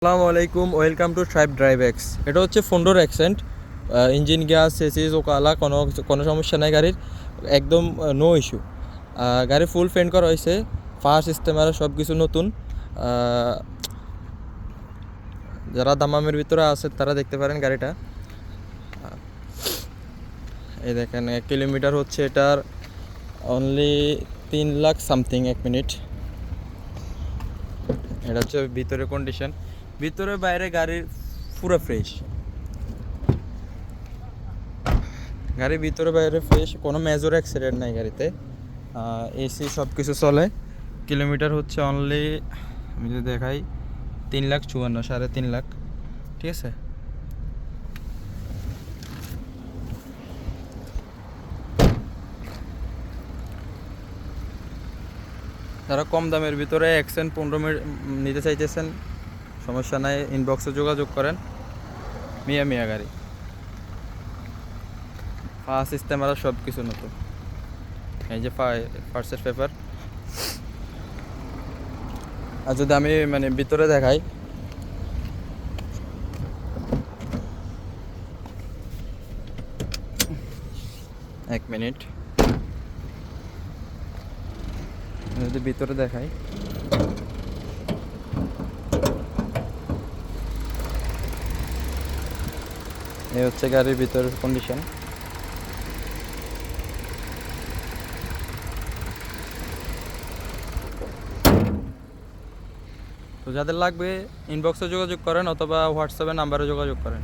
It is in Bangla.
আসসালামু আলাইকুম, welcome to tribe drive x. এটা হচ্ছে ফোন্ডোর অ্যাকসেন্ট। ইঞ্জিন, গ্যাস, এসিস ও কালা, কোনো কোনো সমস্যা নাই গাড়ির, একদম নো ইস্যু। গাড়ি ফুল পেন্ট করা হয়েছে, ফায়ার সিস্টেম আর সব কিছু নতুন। যারা দামামের ভিতরে আছে তারা দেখতে পারেন গাড়িটা। এই দেখেন, 1 কিলোমিটার হচ্ছে এটার অনলি 3 লাখ সামথিং। 1 মিনিট। এটা হচ্ছে ভিতরে কন্ডিশন, ভিতরে বাইরে গাড়ির পুরো ফ্রেশ। গাড়ির ভিতরে বাইরে ফ্রেশ, কোনো মেজর অ্যাক্সিডেন্ট নাই গাড়িতে। এসি সব কিছু চলে। কিলোমিটার হচ্ছে অনলি, আমি যদি দেখাই, 3,54,000, 3.5 লাখ। ঠিক আছে। যারা কম দামের ভিতরে অ্যাকসেন্ট 15 নিতে চাইতেছেন, সমস্যা নাই, ইনবক্সে যোগাযোগ করেন। মিয়া মিয়া গাড়ি, ফার্স্ট সিস্টেম আর সব কিছু নতুন। এই যে ফার্স্টের পেপার। আর যদি আমি ভিতরে দেখাই, 1 মিনিট, যদি ভিতরে দেখাই, এই হচ্ছে গাড়ির ভিতরের কন্ডিশন। তো যাদের লাগবে ইনবক্সে যোগাযোগ করেন অথবা হোয়াটসঅ্যাপে নাম্বারে যোগাযোগ করেন।